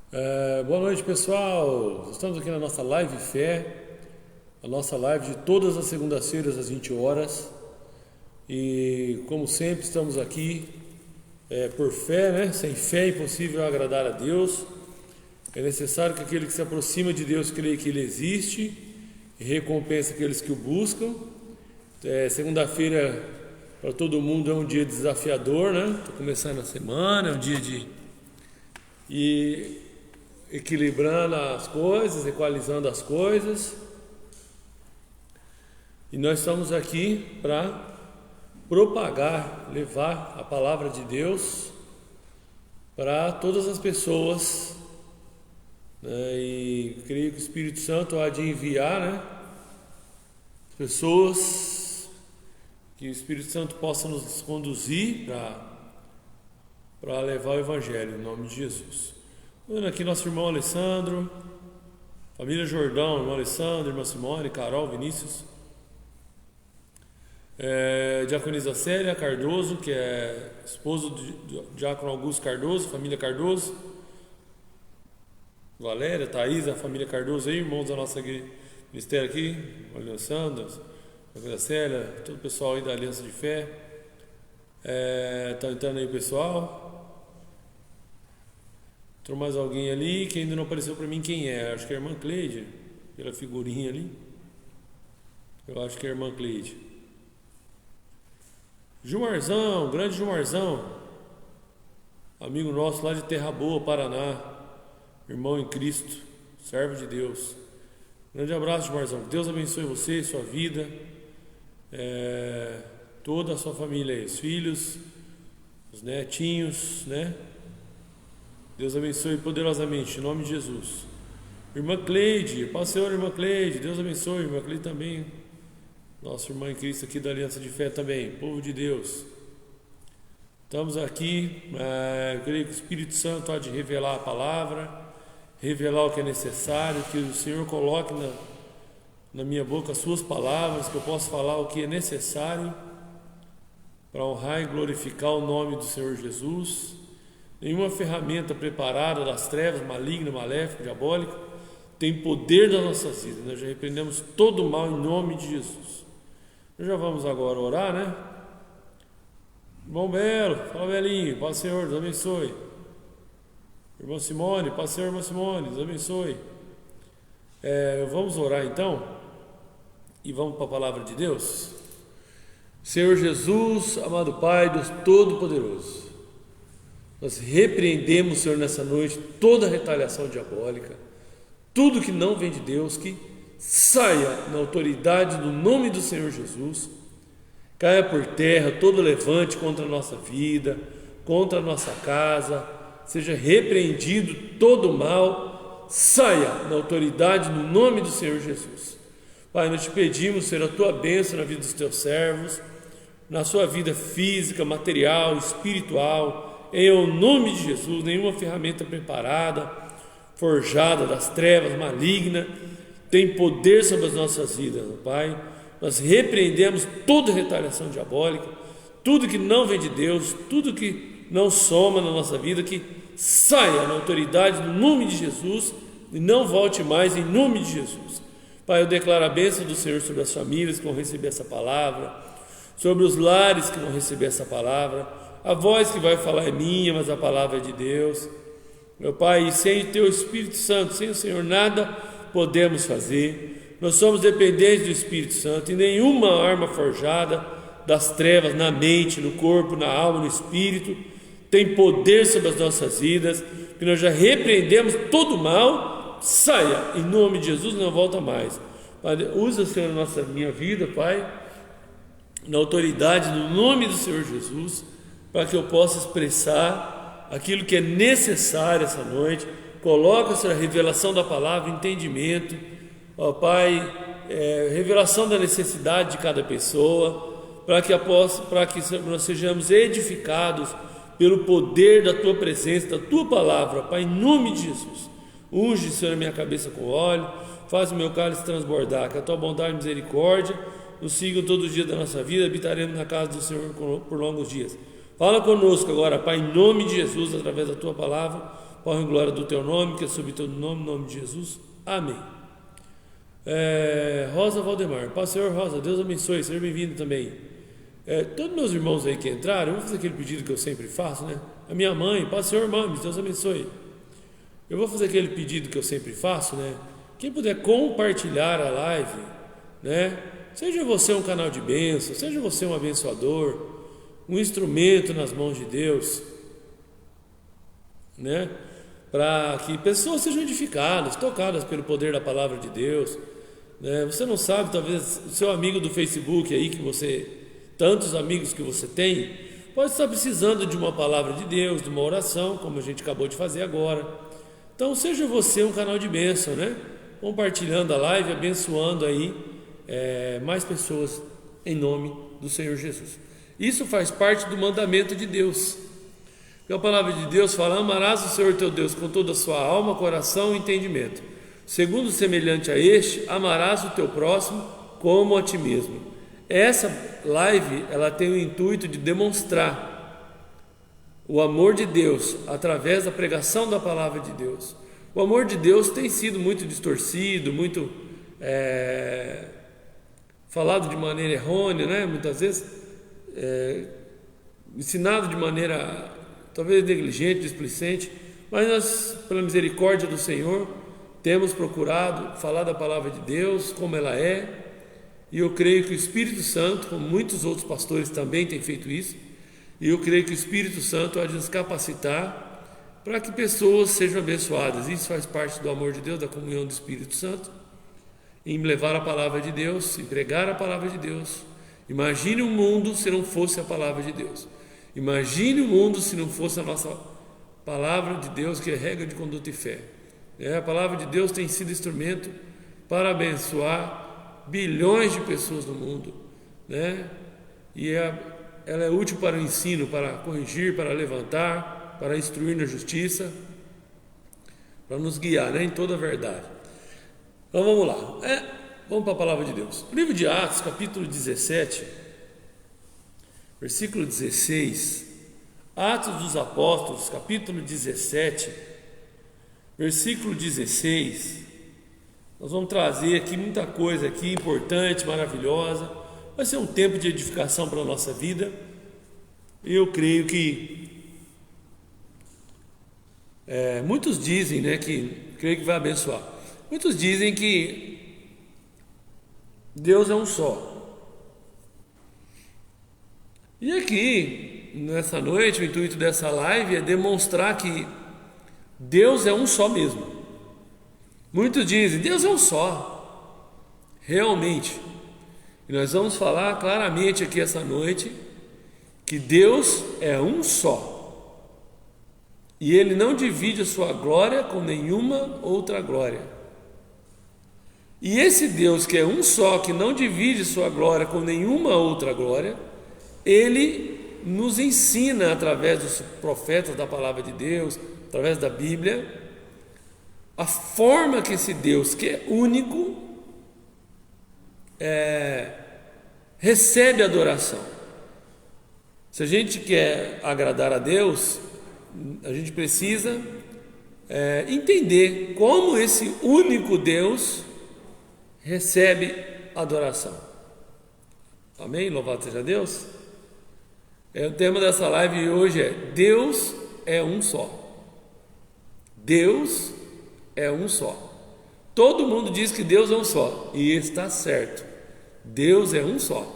Boa noite, pessoal. Estamos aqui na nossa live fé, a nossa live de todas as segundas-feiras às 20 horas. E como sempre estamos aqui por fé, né? Sem fé é impossível agradar a Deus. É necessário que aquele que se aproxima de Deus creia que Ele existe e recompensa aqueles que o buscam. Segunda-feira para todo mundo é um dia desafiador, né? Estou começando a semana, é um dia de ir equilibrando as coisas, equalizando as coisas. E nós estamos aqui para propagar, levar a palavra de Deus para todas as pessoas, né? E creio que o Espírito Santo há de enviar, né, pessoas, que o Espírito Santo possa nos conduzir para levar o Evangelho, em nome de Jesus. Vendo aqui nosso irmão Alessandro, família Jordão, irmão Alessandro, irmã Simone, Carol, Vinícius, diaconisa Célia Cardoso, que é esposo do diácono Augusto Cardoso, família Cardoso, Valéria, Thaís, a família Cardoso aí, irmãos da nossa ministério aqui, Alessandro, diaconisa Célia, todo o pessoal aí da Aliança de Fé. Tá entrando aí o pessoal. Entrou mais alguém ali que ainda não apareceu para mim quem é. Acho que é a irmã Cleide, pela figurinha ali. Eu acho que é a irmã Cleide. Gilmarzão, grande Gilmarzão, amigo nosso lá de Terra Boa, Paraná, irmão em Cristo, servo de Deus. Grande abraço, Gilmarzão. Que Deus abençoe você, sua vida, toda a sua família aí, os filhos, os netinhos, né? Deus abençoe poderosamente, em nome de Jesus. Irmã Cleide, paz do Senhor, irmã Cleide, Deus abençoe, irmã Cleide também, nossa irmã em Cristo aqui da Aliança de Fé também, povo de Deus. Estamos aqui, creio que o Espírito Santo há de revelar a palavra, revelar o que é necessário, que o Senhor coloque na minha boca as suas palavras, que eu possa falar o que é necessário para honrar e glorificar o nome do Senhor Jesus. Nenhuma ferramenta preparada das trevas, maligna, maléfica, diabólica, tem poder nas nossas vidas. Nós já repreendemos todo o mal em nome de Jesus. Nós já vamos agora orar, né? Irmão Belo, fala Belinho, paz do Senhor, Deus abençoe. Irmã Simone, paz do Senhor, irmã Simone, Deus abençoe. Vamos orar então e vamos para a palavra de Deus. Senhor Jesus, amado Pai, Deus Todo-Poderoso, nós repreendemos, Senhor, nessa noite toda a retaliação diabólica, tudo que não vem de Deus, que saia na autoridade do nome do Senhor Jesus, caia por terra todo levante contra a nossa vida, contra a nossa casa, seja repreendido todo o mal, saia na autoridade no nome do Senhor Jesus. Pai, nós te pedimos, Senhor, a tua bênção na vida dos teus servos, na sua vida física, material, espiritual, em o nome de Jesus. Nenhuma ferramenta preparada, forjada das trevas, maligna, tem poder sobre as nossas vidas, Pai. Nós repreendemos toda retaliação diabólica, tudo que não vem de Deus, tudo que não soma na nossa vida, que saia na autoridade no nome de Jesus e não volte mais em nome de Jesus. Pai, eu declaro a bênção do Senhor sobre as famílias que vão receber essa palavra, sobre os lares que vão receber essa palavra. A voz que vai falar é minha, mas a palavra é de Deus. Meu Pai, sem o Teu Espírito Santo, sem o Senhor, nada podemos fazer. Nós somos dependentes do Espírito Santo e nenhuma arma forjada das trevas na mente, no corpo, na alma, no espírito tem poder sobre as nossas vidas, que nós já repreendemos todo o mal. Saia em nome de Jesus, não volta mais. Pai, usa, Senhor, minha vida, Pai, na autoridade, no nome do Senhor Jesus, para que eu possa expressar aquilo que é necessário essa noite. Coloca, Senhor, a revelação da palavra, entendimento, ó Pai, revelação da necessidade de cada pessoa, para que nós sejamos edificados pelo poder da Tua presença, da Tua palavra, Pai, em nome de Jesus. Unge, Senhor, a minha cabeça com óleo, faz o meu cálice transbordar, que a Tua bondade e misericórdia nos sigam todos os dias da nossa vida, habitaremos na casa do Senhor por longos dias. Fala conosco agora, Pai, em nome de Jesus, através da Tua palavra, honra e glória do teu nome, que é sobre todo nome, em nome de Jesus. Amém. Rosa Valdemar, Paz Senhor Rosa, Deus abençoe, seja bem-vindo também. Todos meus irmãos aí que entraram, eu vou fazer aquele pedido que eu sempre faço, né? A minha mãe, Paz Senhor Mames, Deus abençoe. Eu vou fazer aquele pedido que eu sempre faço, né? Quem puder compartilhar a live, né? Seja você um canal de bênção, seja você um abençoador, um instrumento nas mãos de Deus, né? Para que pessoas sejam edificadas, tocadas pelo poder da palavra de Deus, né? Você não sabe, talvez o seu amigo do Facebook aí, que você, tantos amigos que você tem, pode estar precisando de uma palavra de Deus, de uma oração, como a gente acabou de fazer agora. Então seja você um canal de bênção, né? Compartilhando a live, abençoando aí mais pessoas em nome do Senhor Jesus. Isso faz parte do mandamento de Deus. Porque a palavra de Deus fala: amarás o Senhor teu Deus com toda a sua alma, coração e entendimento. Segundo semelhante a este, amarás o teu próximo como a ti mesmo. Essa live, ela tem o intuito de demonstrar o amor de Deus através da pregação da palavra de Deus. O amor de Deus tem sido muito distorcido, muito falado de maneira errônea, né? Muitas vezes ensinado de maneira talvez negligente, displicente, mas nós, pela misericórdia do Senhor, temos procurado falar da palavra de Deus como ela é, e eu creio que o Espírito Santo, como muitos outros pastores também têm feito isso, e eu creio que o Espírito Santo há de nos capacitar para que pessoas sejam abençoadas. Isso faz parte do amor de Deus, da comunhão do Espírito Santo, em levar a palavra de Deus, em pregar a palavra de Deus. Imagine um mundo se não fosse a palavra de Deus. Imagine o mundo se não fosse a nossa palavra de Deus, que é regra de conduta e fé. A palavra de Deus tem sido instrumento para abençoar bilhões de pessoas no mundo, né? E ela é útil para o ensino, para corrigir, para levantar, para instruir na justiça, para nos guiar, né, em toda a verdade. Então vamos lá, vamos para a palavra de Deus. O livro de Atos, capítulo 17, versículo 16, Atos dos Apóstolos, capítulo 17, versículo 16, nós vamos trazer aqui muita coisa aqui importante, maravilhosa. Vai ser um tempo de edificação para a nossa vida, e eu creio que muitos dizem, né, creio que vai abençoar. Muitos dizem que Deus é um só. E aqui, nessa noite, o intuito dessa live é demonstrar que Deus é um só mesmo. Muitos dizem, Deus é um só. Realmente. E nós vamos falar claramente aqui essa noite que Deus é um só. E Ele não divide a sua glória com nenhuma outra glória. E esse Deus que é um só, que não divide sua glória com nenhuma outra glória, Ele nos ensina através dos profetas da palavra de Deus, através da Bíblia, a forma que esse Deus, que é único, recebe adoração. Se a gente quer agradar a Deus, a gente precisa entender como esse único Deus recebe adoração. Amém? Louvado seja Deus. O tema dessa live hoje é: Deus é um só. Deus é um só. Todo mundo diz que Deus é um só, e está certo. Deus é um só.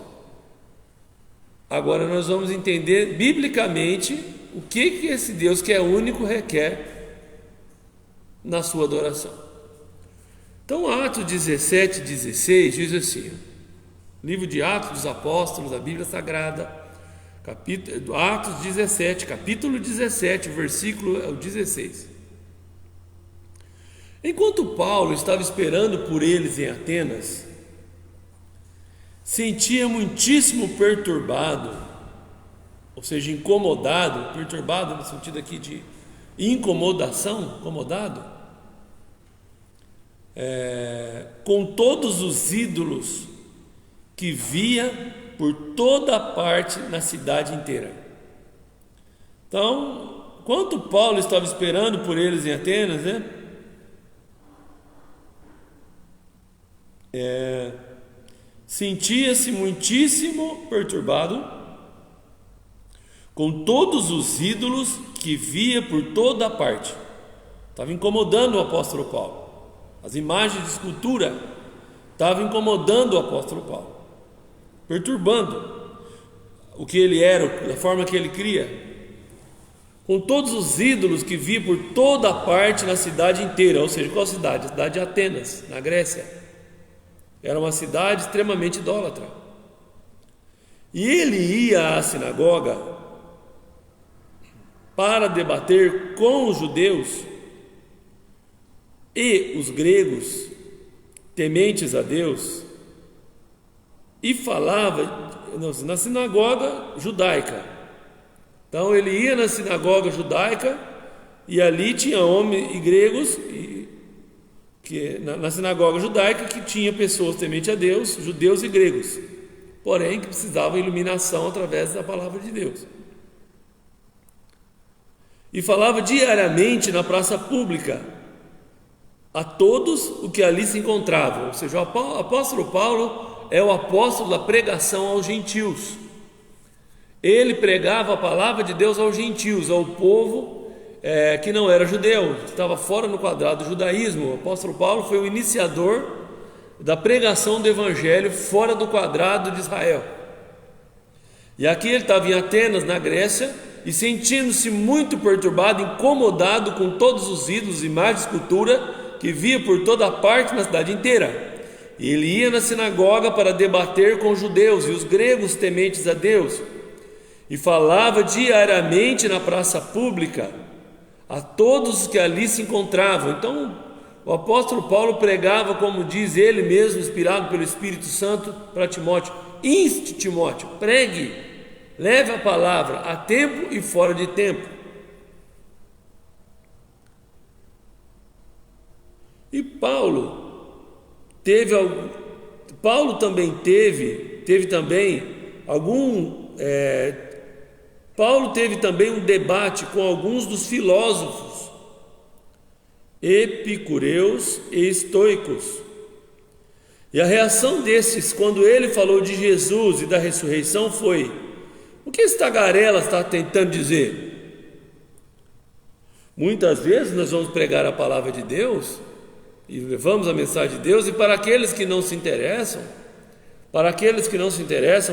Agora nós vamos entender biblicamente o que esse Deus que é único requer na sua adoração. Então, Atos 17, 16 diz assim, livro de Atos dos Apóstolos, a Bíblia Sagrada, Atos 17, capítulo 17, versículo 16. Enquanto Paulo estava esperando por eles em Atenas, sentia muitíssimo perturbado, ou seja, incomodado, perturbado no sentido aqui de incomodação, incomodado, com todos os ídolos que via por toda parte na cidade inteira. Então, quanto Paulo estava esperando por eles em Atenas, né? Sentia-se muitíssimo perturbado com todos os ídolos que via por toda parte. Estava incomodando o apóstolo Paulo. As imagens de escultura estavam incomodando o apóstolo Paulo, perturbando o que ele era, a forma que ele cria. Com todos os ídolos que via por toda parte na cidade inteira. Ou seja, qual cidade? A cidade de Atenas, na Grécia. Era uma cidade extremamente idólatra. E ele ia à sinagoga para debater com os judeus e os gregos tementes a Deus, e falava na sinagoga judaica. Então ele ia na sinagoga judaica, e ali tinha homens e gregos, na sinagoga judaica, que tinha pessoas tementes a Deus, judeus e gregos, porém que precisavam de iluminação através da palavra de Deus. E falava diariamente na praça pública a todos o que ali se encontravam. Ou seja, o apóstolo Paulo é o apóstolo da pregação aos gentios. Ele pregava a palavra de Deus aos gentios, ao povo que não era judeu, estava fora no quadrado do judaísmo. O apóstolo Paulo foi o iniciador da pregação do evangelho fora do quadrado de Israel. E aqui ele estava em Atenas, na Grécia, e sentindo-se muito perturbado, incomodado com todos os ídolos, imagens de escultura que via por toda parte na cidade inteira. E ele ia na sinagoga para debater com os judeus e os gregos tementes a Deus, e falava diariamente na praça pública a todos os que ali se encontravam. Então o apóstolo Paulo pregava, como diz ele mesmo, inspirado pelo Espírito Santo, para Timóteo: inste Timóteo, pregue, leve a palavra a tempo e fora de tempo. E Paulo também teve um debate com alguns dos filósofos epicureus e estoicos. E a reação desses, quando ele falou de Jesus e da ressurreição, foi: o que esse tagarela está tentando dizer? Muitas vezes nós vamos pregar a palavra de Deus e levamos a mensagem de Deus, e para aqueles que não se interessam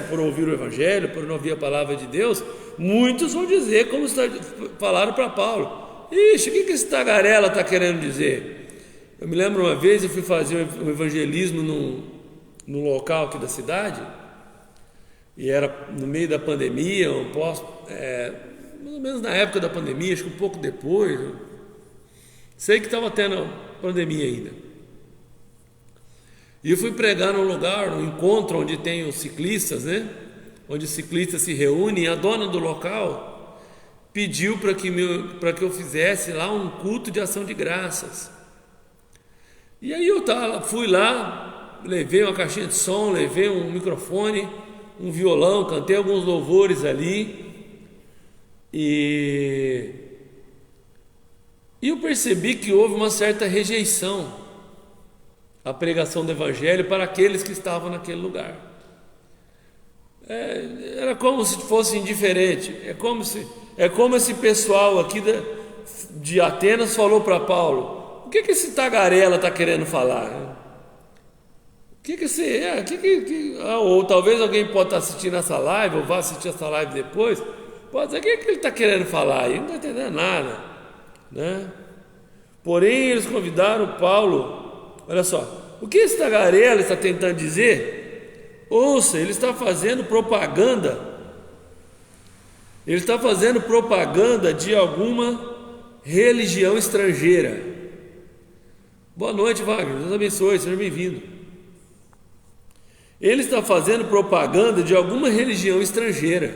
por ouvir o evangelho, por não ouvir a palavra de Deus, muitos vão dizer, como falaram para Paulo: ixi, o que esse tagarela está querendo dizer? Eu me lembro uma vez, eu fui fazer um evangelismo num local aqui da cidade, e era no meio da pandemia, mais ou menos na época da pandemia, acho que um pouco depois, sei que estava tendo pandemia ainda. E eu fui pregar num lugar, num encontro onde tem os ciclistas, né? Onde os ciclistas se reúnem, e a dona do local pediu para que eu fizesse lá um culto de ação de graças. E aí eu fui lá, levei uma caixinha de som, levei um microfone, um violão, cantei alguns louvores ali, e eu percebi que houve uma certa rejeição à pregação do evangelho para aqueles que estavam naquele lugar. Era como se fosse indiferente. É como esse pessoal aqui de Atenas falou para Paulo: o que esse tagarela está querendo falar? Ou talvez alguém pode estar assistindo essa live, ou vá assistir essa live depois, pode dizer: o que ele está querendo falar? Ele não está entendendo nada, né? Porém, eles convidaram Paulo. Olha só, o que esse tagarela está tentando dizer? Ouça, ele está fazendo propaganda. Ele está fazendo propaganda de alguma religião estrangeira. Boa noite, Wagner. Deus abençoe, seja bem-vindo. Ele está fazendo propaganda de alguma religião estrangeira.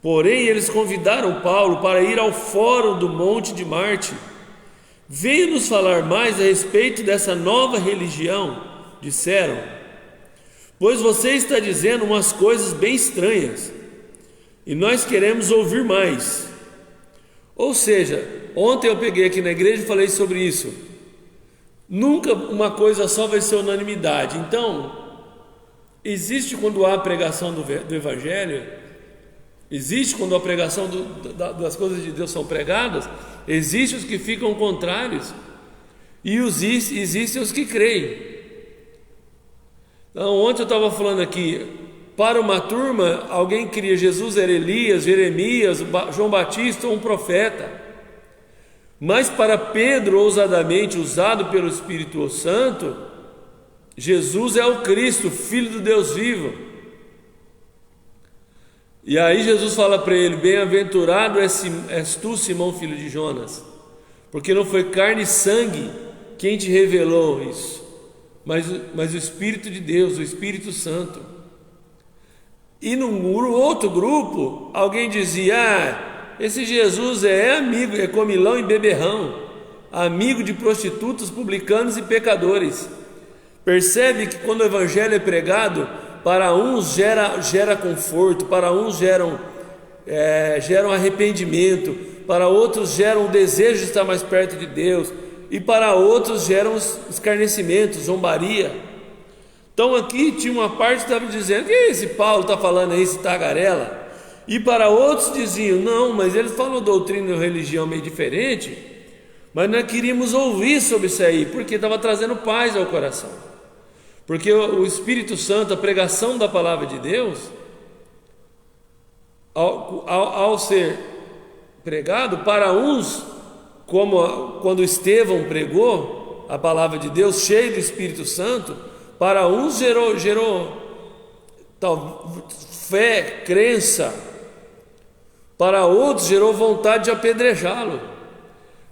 Porém, eles convidaram Paulo para ir ao fórum do Monte de Marte. Veio nos falar mais a respeito dessa nova religião, disseram, pois você está dizendo umas coisas bem estranhas. e nós queremos ouvir mais. Ou seja, ontem eu peguei aqui na igreja e falei sobre isso. Nunca uma coisa só vai ser unanimidade. Então, existe quando há a pregação do Evangelho, existe quando a pregação das coisas de Deus são pregadas, existem os que ficam contrários e existem os que creem. Então, ontem eu estava falando aqui, para uma turma, alguém cria Jesus era Elias, Jeremias, João Batista ou um profeta. Mas para Pedro, ousadamente usado pelo Espírito Santo, Jesus é o Cristo, Filho do Deus vivo. E aí Jesus fala para ele: bem-aventurado és tu, Simão, filho de Jonas, porque não foi carne e sangue quem te revelou isso, mas o Espírito de Deus, o Espírito Santo. E num outro grupo, alguém dizia: esse Jesus é amigo, é comilão e beberrão, amigo de prostitutas, publicanos e pecadores. Percebe que quando o Evangelho é pregado, para uns gera conforto, para uns geram arrependimento, para outros geram o desejo de estar mais perto de Deus, e para outros geram escarnecimento, zombaria. Então aqui tinha uma parte que estava dizendo: que esse Paulo está falando aí, esse tagarela? E para outros diziam: não, mas eles falam doutrina e religião meio diferente, mas nós queríamos ouvir sobre isso aí, porque estava trazendo paz ao coração. Porque o Espírito Santo, a pregação da palavra de Deus, ao ser pregado, para uns, como quando Estevão pregou a palavra de Deus, cheio do Espírito Santo, para uns gerou fé, crença, para outros gerou vontade de apedrejá-lo.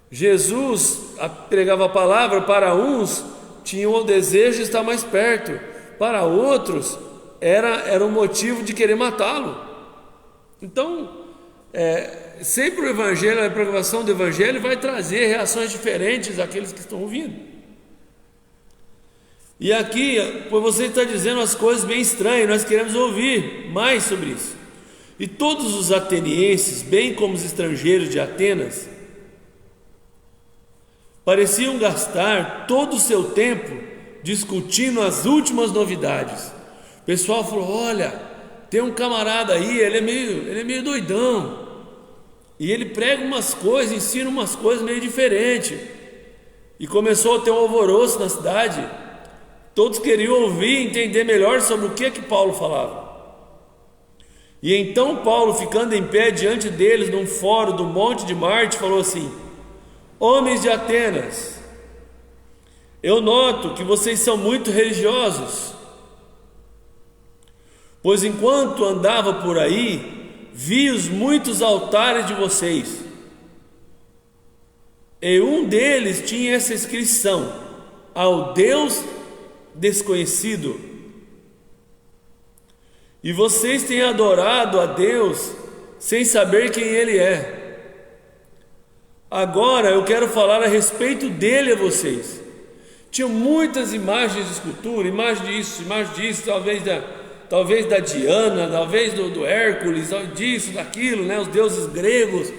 Jesus pregava a palavra, para uns tinham o desejo de estar mais perto, para outros era um motivo de querer matá-lo. Então, sempre o Evangelho, a pregação do Evangelho vai trazer reações diferentes àqueles que estão ouvindo. E aqui, você está dizendo as coisas bem estranhas, nós queremos ouvir mais sobre isso. E todos os atenienses, bem como os estrangeiros de Atenas, pareciam gastar todo o seu tempo discutindo as últimas novidades. O pessoal falou: olha, tem um camarada aí, ele é meio doidão, e ele prega umas coisas, ensina umas coisas meio diferentes. E começou a ter um alvoroço na cidade. Todos queriam ouvir e entender melhor sobre o que Paulo falava. E então Paulo, ficando em pé diante deles num fórum do Monte de Marte, falou assim: homens de Atenas, eu noto que vocês são muito religiosos, pois enquanto andava por aí, vi os muitos altares de vocês, e um deles tinha essa inscrição: ao Deus desconhecido. E vocês têm adorado a Deus sem saber quem Ele é. Agora eu quero falar a respeito dele a vocês. Tinham muitas imagens de escultura, imagem disso, talvez da Diana, talvez do Hércules, disso, daquilo, né? Os deuses gregos.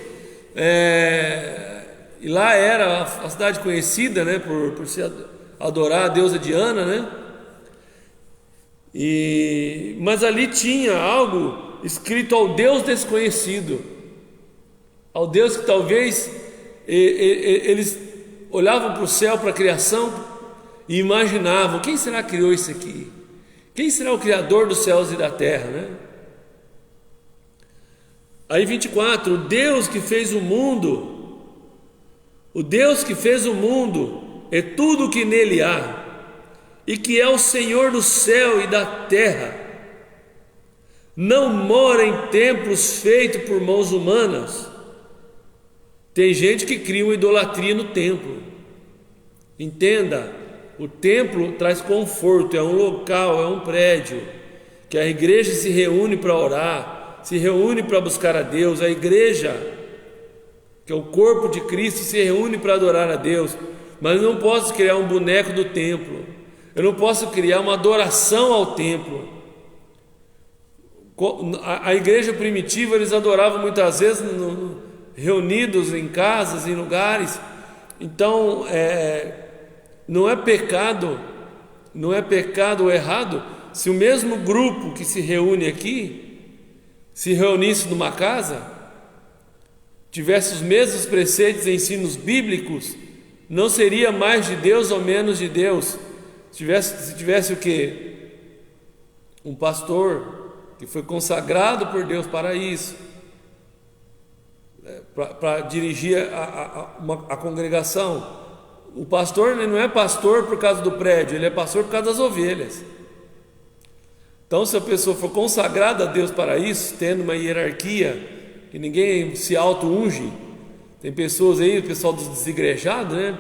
E lá era a cidade conhecida, né? Por se adorar a deusa Diana, né? Mas ali tinha algo escrito ao Deus desconhecido, ao Deus que talvez eles olhavam para o céu, para a criação, e imaginavam: quem será que criou isso aqui? Quem será o Criador dos céus e da terra, né? Aí 24, o Deus que fez o mundo e tudo o que nele há, e que é o Senhor do céu e da terra, não mora em templos feitos por mãos humanas. Tem gente que cria uma idolatria no templo. Entenda, o templo traz conforto, é um local, é um prédio que a igreja se reúne para orar, se reúne para buscar a Deus. A igreja, que é o corpo de Cristo, se reúne para adorar a Deus. Mas eu não posso criar um boneco do templo, eu não posso criar uma adoração ao templo. A igreja primitiva, eles adoravam muitas vezes reunidos em casas, em lugares. Então, não é pecado ou errado se o mesmo grupo que se reúne aqui se reunisse numa casa, tivesse os mesmos preceitos e ensinos bíblicos, não seria mais de Deus ou menos de Deus. Se tivesse o quê? Um pastor que foi consagrado por Deus para isso, para dirigir a congregação. O pastor, ele não é pastor por causa do prédio, ele é pastor por causa das ovelhas. Então, se a pessoa for consagrada a Deus para isso, tendo uma hierarquia, que ninguém se auto-unge, tem pessoas aí, o pessoal dos desigrejados, né?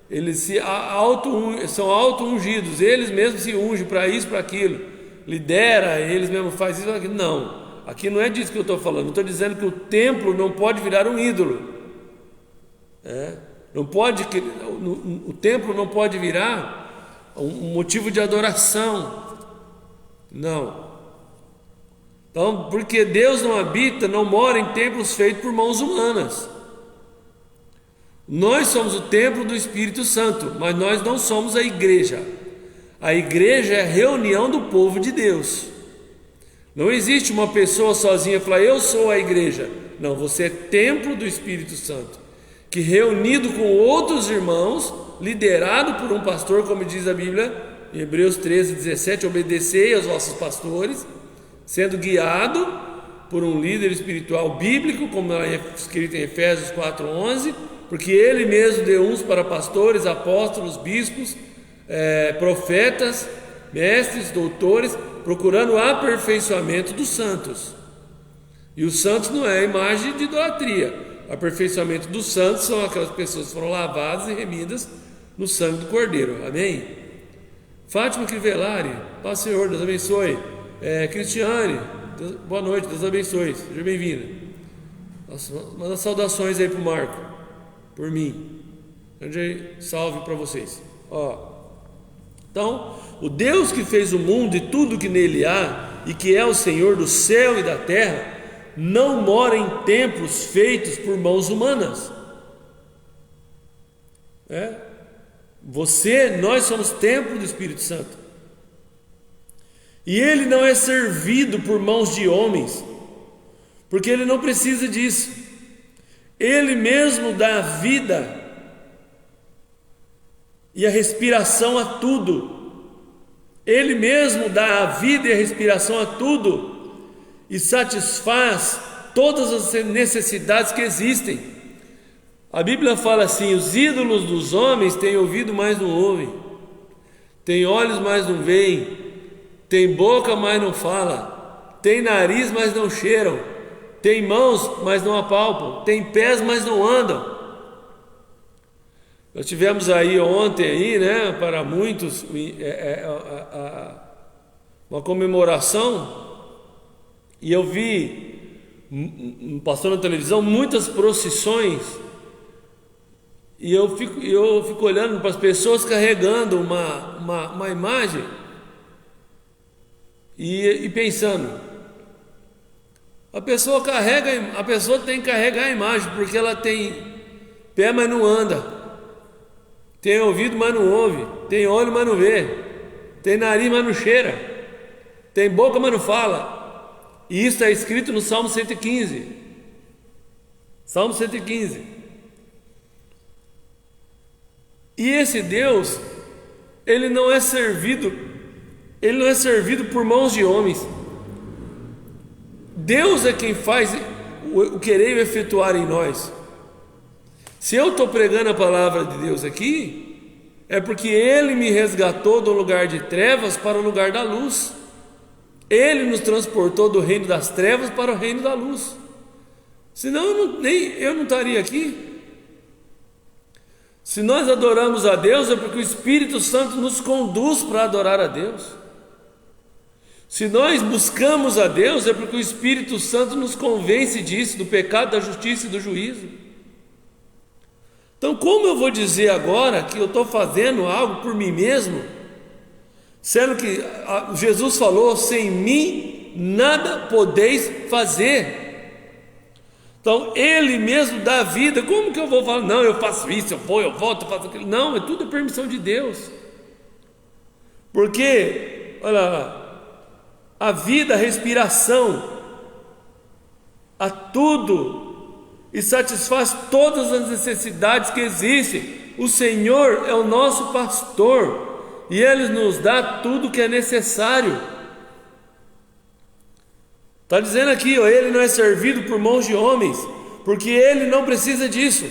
Eles são auto-ungidos, eles mesmos se ungem para isso, para aquilo, lidera, eles mesmos fazem isso, aquilo. Não, aqui não é disso que eu estou falando. Eu estou dizendo que o templo não pode virar um ídolo, não pode, o templo não pode virar um motivo de adoração, não. Então, porque Deus não habita, não mora em templos feitos por mãos humanas. Nós somos o templo do Espírito Santo, mas nós não somos a igreja. A igreja é a reunião do povo de Deus. Não existe uma pessoa sozinha e falar, eu sou a igreja. Não, você é templo do Espírito Santo, que reunido com outros irmãos, liderado por um pastor, como diz a Bíblia, em Hebreus 13:17, obedecei aos vossos pastores, sendo guiado por um líder espiritual bíblico, como é escrito em Efésios 4:11, porque ele mesmo deu uns para pastores, apóstolos, bispos, profetas, mestres, doutores, procurando o aperfeiçoamento dos santos. E os santos não é a imagem de idolatria. O aperfeiçoamento dos santos são aquelas pessoas que foram lavadas e remidas no sangue do Cordeiro. Amém? Fátima Crivellari, paz Senhor, Deus abençoe. Cristiane, boa noite, Deus abençoe, seja bem-vinda. Manda saudações aí para o Marco, por mim. Grande salve para vocês. Então, o Deus que fez o mundo e tudo que nele há, e que é o Senhor do céu e da terra, não mora em templos feitos por mãos humanas. Nós somos templo do Espírito Santo. E ele não é servido por mãos de homens, porque ele não precisa disso. Ele mesmo dá a vida e a respiração a tudo. Ele mesmo dá a vida e a respiração a tudo e satisfaz todas as necessidades que existem. A Bíblia fala assim: os ídolos dos homens têm ouvido, mas não ouvem, têm olhos, mas não veem, tem boca, mas não fala, tem nariz, mas não cheiram, tem mãos, mas não apalpam, tem pés, mas não andam. Nós tivemos aí ontem, né, para muitos, uma comemoração, e eu vi, passou na televisão, muitas procissões, e eu fico olhando para as pessoas carregando uma imagem, e pensando, a pessoa tem que carregar a imagem, porque ela tem pé, mas não anda, tem ouvido, mas não ouve, tem olho, mas não vê, tem nariz, mas não cheira, tem boca, mas não fala. E isso está escrito no Salmo 115. Salmo 115. E esse Deus, ele não é servido por mãos de homens. Deus é quem faz o querer e efetuar em nós. Se eu estou pregando a palavra de Deus aqui, é porque Ele me resgatou do lugar de trevas para o lugar da luz. Ele nos transportou do reino das trevas para o reino da luz. Senão eu não estaria aqui. Se nós adoramos a Deus, é porque o Espírito Santo nos conduz para adorar a Deus. Se nós buscamos a Deus, é porque o Espírito Santo nos convence disso, do pecado, da justiça e do juízo. Então, como eu vou dizer agora que eu estou fazendo algo por mim mesmo, sendo que Jesus falou, sem mim mim nada podeis fazer. Então ele mesmo dá a vida. Como que eu vou falar, não, eu faço isso, eu vou, eu volto, eu faço aquilo? Não, é tudo permissão de Deus. Porque, olha lá, a vida, a respiração, a tudo, e satisfaz todas as necessidades que existem. O Senhor é o nosso pastor, e Ele nos dá tudo o que é necessário. Está dizendo aqui, ó, Ele não é servido por mãos de homens, porque Ele não precisa disso.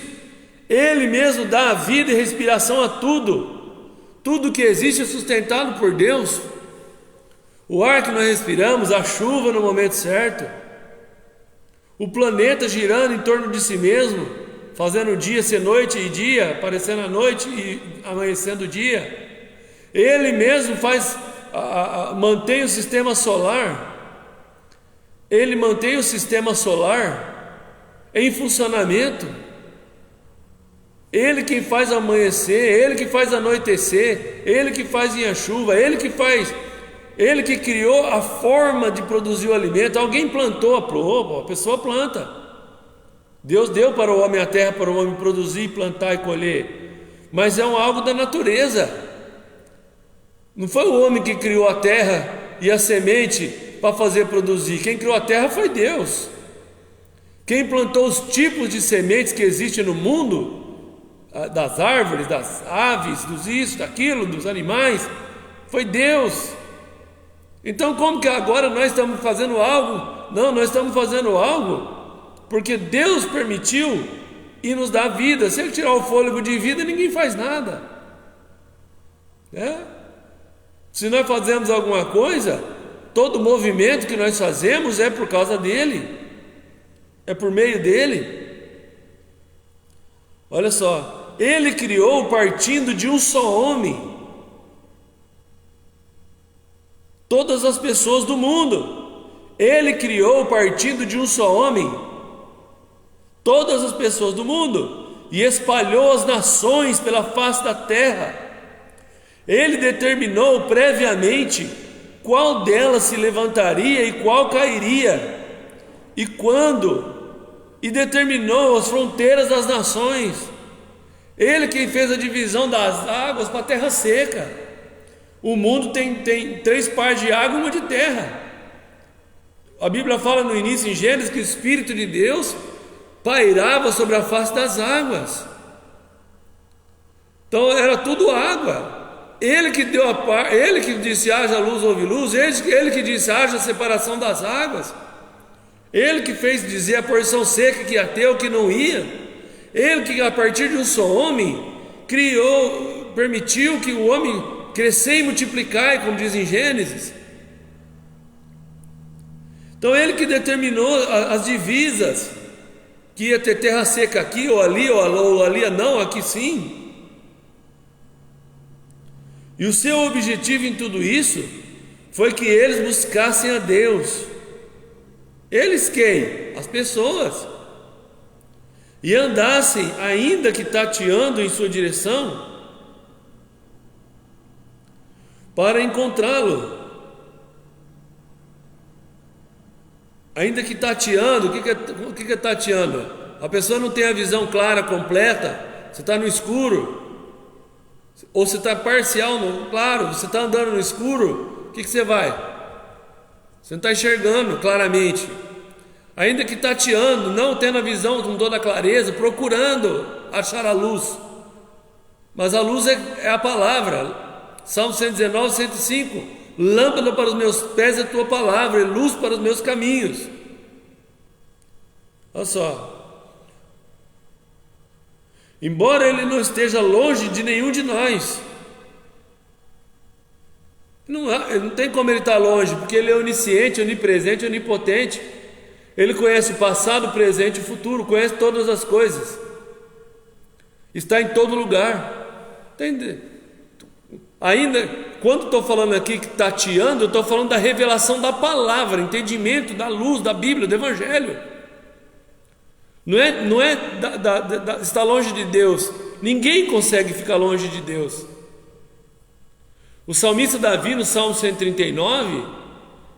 Ele mesmo dá a vida e respiração a tudo. Tudo que existe é sustentado por Deus. O ar que nós respiramos, a chuva no momento certo, o planeta girando em torno de si mesmo, fazendo o dia ser noite e dia, aparecendo a noite e amanhecendo o dia. Ele mesmo mantém o sistema solar. Ele mantém o sistema solar em funcionamento. Ele que faz amanhecer, Ele que faz anoitecer, Ele que faz a chuva, Ele que criou a forma de produzir o alimento. Alguém plantou, a pessoa planta. Deus deu para o homem a terra, para o homem produzir, plantar e colher, mas é algo da natureza. Não foi o homem que criou a terra e a semente para fazer produzir. Quem criou a terra foi Deus. Quem plantou os tipos de sementes que existem no mundo, das árvores, das aves, dos isso, daquilo, dos animais, foi Deus. Então como que agora nós estamos fazendo algo? Não, nós estamos fazendo algo porque Deus permitiu e nos dá vida. Se Ele tirar o fôlego de vida, ninguém faz nada, né? Se nós fazemos alguma coisa, todo movimento que nós fazemos é por causa dEle, é por meio dEle. Olha só, Ele criou partindo de um só homem todas as pessoas do mundo. Ele criou partindo de um só homem todas as pessoas do mundo e espalhou as nações pela face da terra. Ele determinou previamente qual delas se levantaria e qual cairia, e quando, e determinou as fronteiras das nações. Ele quem fez a divisão das águas para a terra seca. O mundo tem 3 partes de água e uma de terra. A Bíblia fala no início, em Gênesis, que o Espírito de Deus pairava sobre a face das águas. Então era tudo água. Ele que deu Ele que disse haja luz, houve luz. Ele que disse haja separação das águas. Ele que fez dizer a porção seca que ia ter ou que não ia. Ele que a partir de um só homem criou, permitiu que o homem crescer e multiplicar, como diz em Gênesis. Então Ele que determinou as divisas, que ia ter terra seca aqui ou ali, ou ali não, aqui sim. E o seu objetivo em tudo isso foi que eles buscassem a Deus. Eles quem? As pessoas. E andassem, ainda que tateando em sua direção, para encontrá-lo. Ainda que tateando, o que é tateando? A pessoa não tem a visão clara, completa. Você está no escuro, ou você está parcial, claro. Você está andando no escuro, o que você vai? Você não está enxergando claramente. Ainda que tateando, não tendo a visão com toda a clareza, procurando achar a luz. Mas a luz é a palavra. Salmo 119, 105. Lâmpada para os meus pés é a tua palavra, e luz para os meus caminhos. Olha só. Embora Ele não esteja longe de nenhum de nós, não tem como Ele estar longe, porque Ele é onisciente, onipresente, onipotente. Ele conhece o passado, o presente e o futuro, conhece todas as coisas, está em todo lugar. Entende? Ainda, quando estou falando aqui que tateando, eu estou falando da revelação da palavra, entendimento da luz, da Bíblia, do Evangelho. Não é estar longe de Deus. Ninguém consegue ficar longe de Deus. O salmista Davi, no Salmo 139,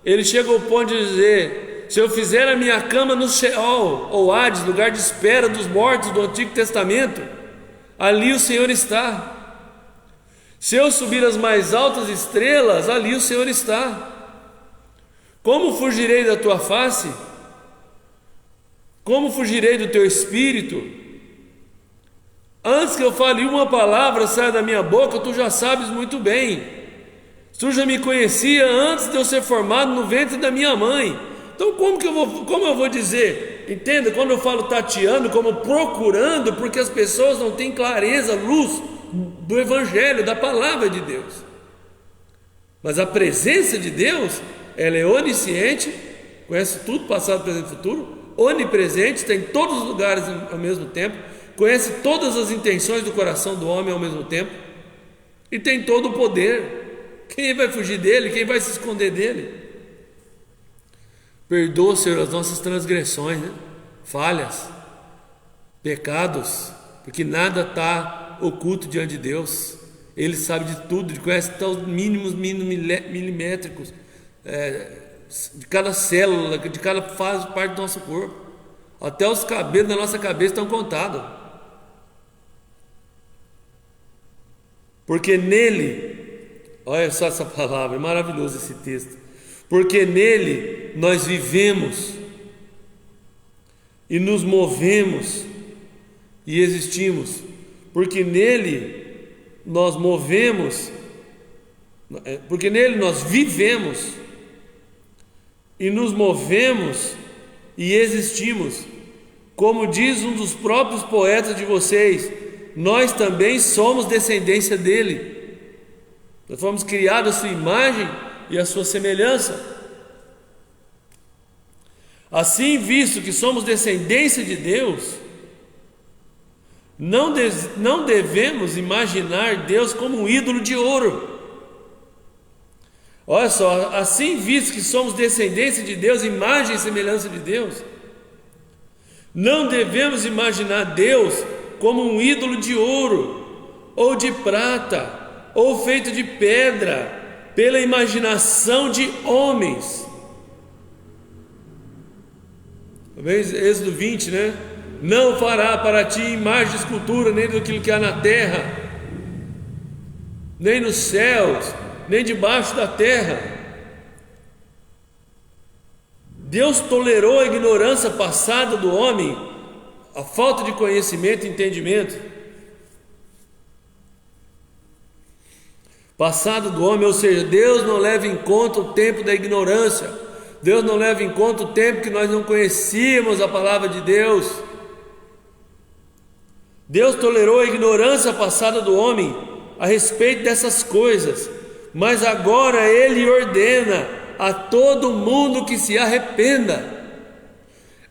Ele chega ao ponto de dizer: se eu fizer a minha cama no Sheol, ou Hades, lugar de espera dos mortos do Antigo Testamento, ali o Senhor está. Se eu subir as mais altas estrelas, ali o Senhor está. Como fugirei da tua face? Como fugirei do teu espírito? Antes que eu fale uma palavra saia da minha boca, tu já sabes muito bem. Tu já me conhecia antes de eu ser formado no ventre da minha mãe. Então como eu vou dizer? Entenda, quando eu falo tateando, como procurando, porque as pessoas não têm clareza, luz do Evangelho, da palavra de Deus. Mas a presença de Deus, ela é onisciente, conhece tudo, passado, presente e futuro, onipresente, está em todos os lugares ao mesmo tempo, conhece todas as intenções do coração do homem ao mesmo tempo, e tem todo o poder. Quem vai fugir dele? Quem vai se esconder dele? Perdoa, Senhor, as nossas transgressões, né? Falhas, pecados, porque nada está oculto diante de Deus. Ele sabe de tudo, Ele conhece até os mínimos milimétricos de cada célula, de cada fase, parte do nosso corpo. Até os cabelos da nossa cabeça estão contados. Porque nele, olha só essa palavra, é maravilhoso esse texto. Porque nele nós vivemos e nos movemos e existimos. Porque nele nós movemos, porque nele nós vivemos e nos movemos e existimos. Como diz um dos próprios poetas de vocês, nós também somos descendência dele. Nós fomos criados à sua imagem e à sua semelhança. Assim, visto que somos descendência de Deus, não devemos imaginar Deus como um ídolo de ouro. Olha só, assim, visto que somos descendência de Deus, imagem e semelhança de Deus, não devemos imaginar Deus como um ídolo de ouro, ou de prata, ou feito de pedra, pela imaginação de homens. Êxodo 20, né? Não fará para ti imagem de escultura, nem do que há na terra, nem nos céus, nem debaixo da terra. Deus tolerou a ignorância passada do homem, a falta de conhecimento e entendimento passado do homem, ou seja, Deus não leva em conta o tempo da ignorância, Deus não leva em conta o tempo que nós não conhecíamos a palavra de Deus. Deus tolerou a ignorância passada do homem a respeito dessas coisas, mas agora Ele ordena a todo mundo que se arrependa.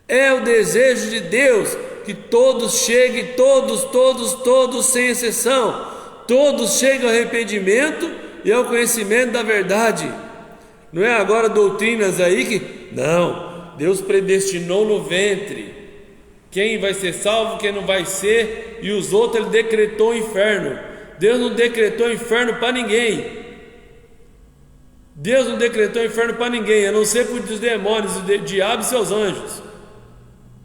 É o desejo de Deus que todos cheguem, todos, sem exceção, todos cheguem ao arrependimento e ao conhecimento da verdade. Não é agora doutrinas aí que, não, Deus predestinou no ventre quem vai ser salvo, quem não vai ser, e os outros Ele decretou o inferno. Deus não decretou inferno para ninguém. Deus não decretou inferno para ninguém, a não ser para os demônios, o diabo e seus anjos.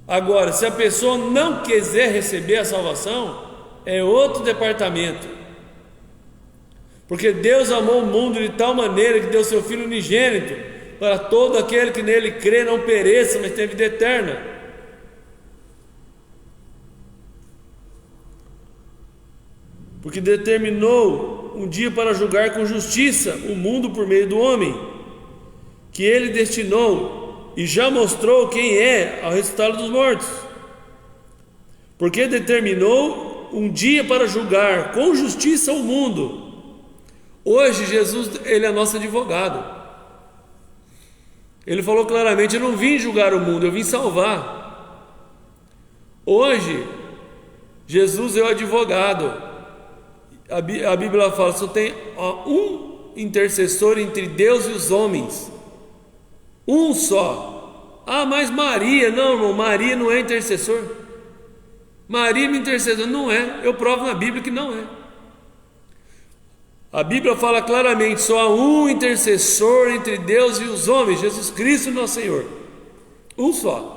Agora, se a pessoa não quiser receber a salvação, é outro departamento. Porque Deus amou o mundo de tal maneira que deu seu Filho unigênito, para todo aquele que nele crê não pereça, mas tenha vida eterna. Porque determinou um dia para julgar com justiça o mundo por meio do homem, que Ele destinou e já mostrou quem é ao ressuscitá-lo dos mortos. Porque determinou um dia para julgar com justiça o mundo. Hoje Jesus, Ele é nosso advogado. Ele falou claramente: eu não vim julgar o mundo, eu vim salvar. Hoje Jesus é o advogado. A Bíblia fala: só tem um intercessor entre Deus e os homens, um só. Ah, mas Maria, não, irmão, Maria não é intercessor. Maria me intercedeu, não é. Eu provo na Bíblia que não é. A Bíblia fala claramente: só há um intercessor entre Deus e os homens, Jesus Cristo, nosso Senhor. Um só.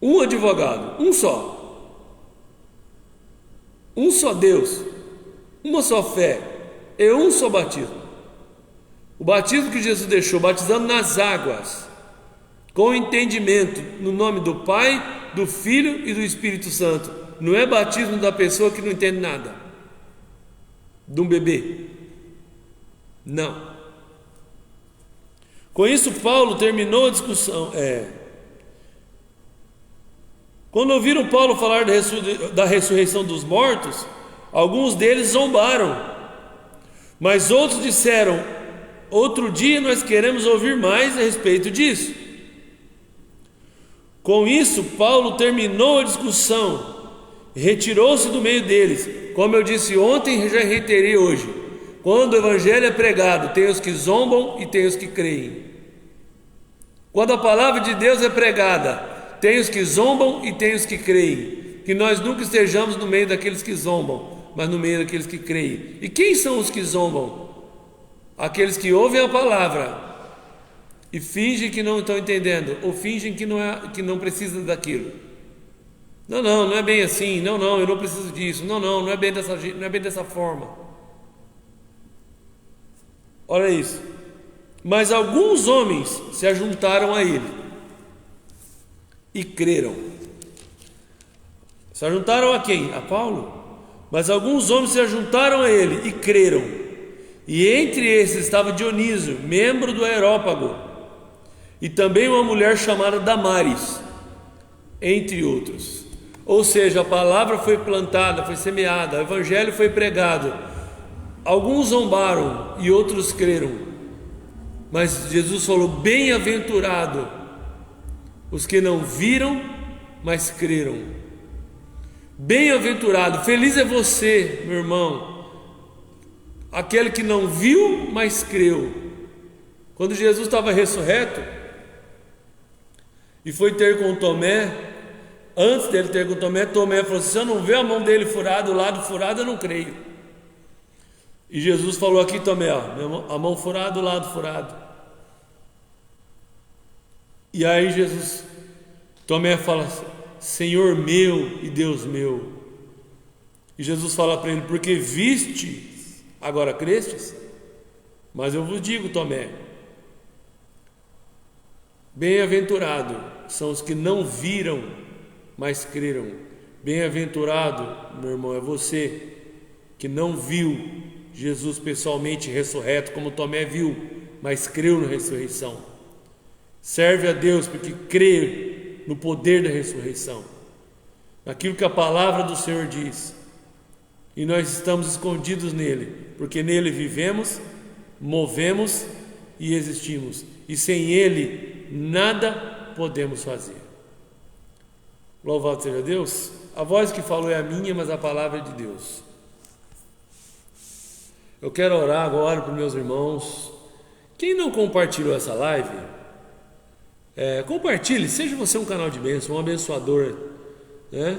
Um advogado, um só. Um só Deus, uma só fé e um só batismo. O batismo que Jesus deixou, batizando nas águas, com entendimento, no nome do Pai, do Filho e do Espírito Santo. Não é batismo da pessoa que não entende nada, de um bebê. Não. Com isso, Paulo terminou a discussão. Quando ouviram Paulo falar da ressurreição dos mortos, alguns deles zombaram, mas outros disseram: outro dia nós queremos ouvir mais a respeito disso. Com isso, Paulo terminou a discussão, retirou-se do meio deles. Como eu disse ontem e já reiterei hoje: quando o evangelho é pregado, tem os que zombam e tem os que creem. Quando a palavra de Deus é pregada, tem os que zombam e tem os que creem. Que nós nunca estejamos no meio daqueles que zombam, mas no meio daqueles que creem. E quem são os que zombam? Aqueles que ouvem a palavra e fingem que não estão entendendo, ou fingem que não precisam daquilo. Não é bem assim. Não, eu não preciso disso. Não é bem dessa forma. Olha isso. Mas alguns homens se ajuntaram a ele e creram. Se ajuntaram a quem? A Paulo. Mas alguns homens se ajuntaram a ele e creram. E entre esses estava Dionísio, membro do Areópago, e também uma mulher chamada Damaris, entre outros. Ou seja, a palavra foi plantada, foi semeada, o evangelho foi pregado. Alguns zombaram e outros creram. Mas Jesus falou: bem-aventurado os que não viram, mas creram. Bem-aventurado, feliz é você, meu irmão, aquele que não viu, mas creu. Quando Jesus estava ressurreto e foi ter com Tomé, antes dele ter com Tomé, Tomé falou assim: se eu não ver a mão dele furada, o lado furado, eu não creio. E Jesus falou aqui: Tomé, a mão furada, o lado furado. E aí Tomé fala: Senhor meu e Deus meu. E Jesus fala para ele: porque viste, agora crestes? Mas eu vos digo, Tomé, bem-aventurado são os que não viram, mas creram. Bem-aventurado, meu irmão, é você que não viu Jesus pessoalmente ressurreto, como Tomé viu, mas creu na ressurreição. Serve a Deus porque crê no poder da ressurreição, naquilo que a palavra do Senhor diz. E nós estamos escondidos nele, porque nele vivemos, movemos e existimos, e sem ele nada podemos fazer. Louvado seja Deus. A voz que falou é a minha, mas a palavra é de Deus. Eu quero orar agora para os meus irmãos. Quem não compartilhou essa live, compartilhe. Seja você um canal de bênção, um abençoador, né?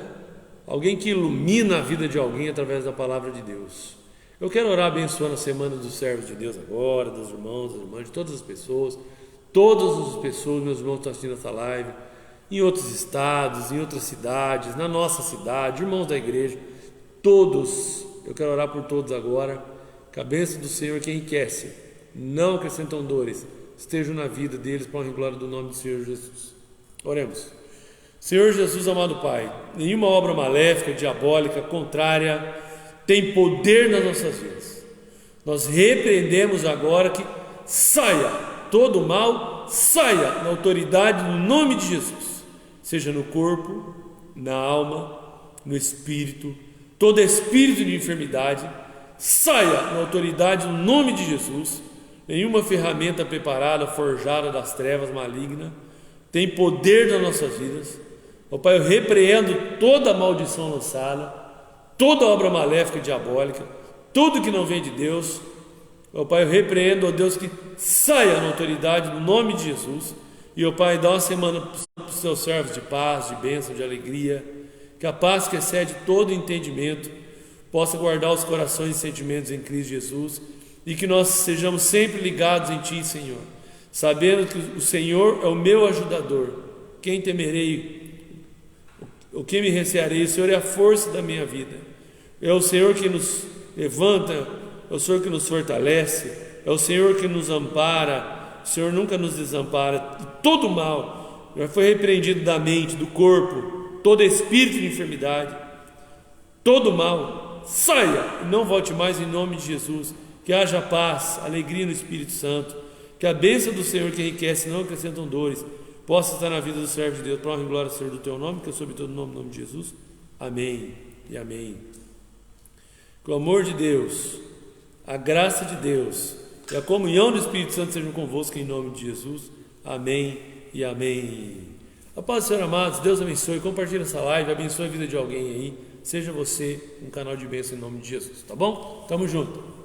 Alguém que ilumina a vida de alguém através da palavra de Deus. Eu quero orar abençoando a semana dos servos de Deus agora, dos irmãos, das irmãs, de todas as pessoas, meus irmãos que estão assistindo essa live, em outros estados, em outras cidades, na nossa cidade, irmãos da igreja, todos. Eu quero orar por todos agora, que a bênção do Senhor que enriquece, não acrescentam dores, estejam na vida deles para a honra e glória do nome do Senhor Jesus. Oremos. Senhor Jesus, amado Pai, nenhuma obra maléfica, diabólica, contrária tem poder nas nossas vidas. Nós repreendemos agora que saia todo o mal, saia na autoridade no nome de Jesus, seja no corpo, na alma, no espírito, todo espírito de enfermidade, saia na autoridade no nome de Jesus. Nenhuma ferramenta preparada, forjada das trevas maligna tem poder nas nossas vidas. Ó Pai, eu repreendo toda maldição lançada, toda obra maléfica e diabólica, tudo que não vem de Deus. Ó Pai, eu repreendo, ó Deus, que saia na autoridade no nome de Jesus. E ó Pai, dá uma semana para os seus servos de paz, de bênção, de alegria, que a paz que excede todo entendimento possa guardar os corações e sentimentos em Cristo Jesus, e que nós sejamos sempre ligados em Ti, Senhor, sabendo que o Senhor é o meu ajudador. Quem temerei? O que me recearei? O Senhor é a força da minha vida. É o Senhor que nos levanta, é o Senhor que nos fortalece, é o Senhor que nos ampara. O Senhor nunca nos desampara. E todo mal já foi repreendido da mente, do corpo, todo espírito de enfermidade, todo mal, saia e não volte mais, em nome de Jesus. Que haja paz, alegria no Espírito Santo, que a bênção do Senhor que enriquece, não acrescentam dores, possa estar na vida do servo de Deus, para a honra e glória do teu nome, que eu soube todo nome, no nome de Jesus. Amém e amém. Que o amor de Deus, a graça de Deus e a comunhão do Espírito Santo sejam convosco, em nome de Jesus. Amém e amém. A paz do Senhor, amados. Deus abençoe. Compartilhe essa live, abençoe a vida de alguém aí. Seja você um canal de bênção em nome de Jesus, tá bom? Tamo junto.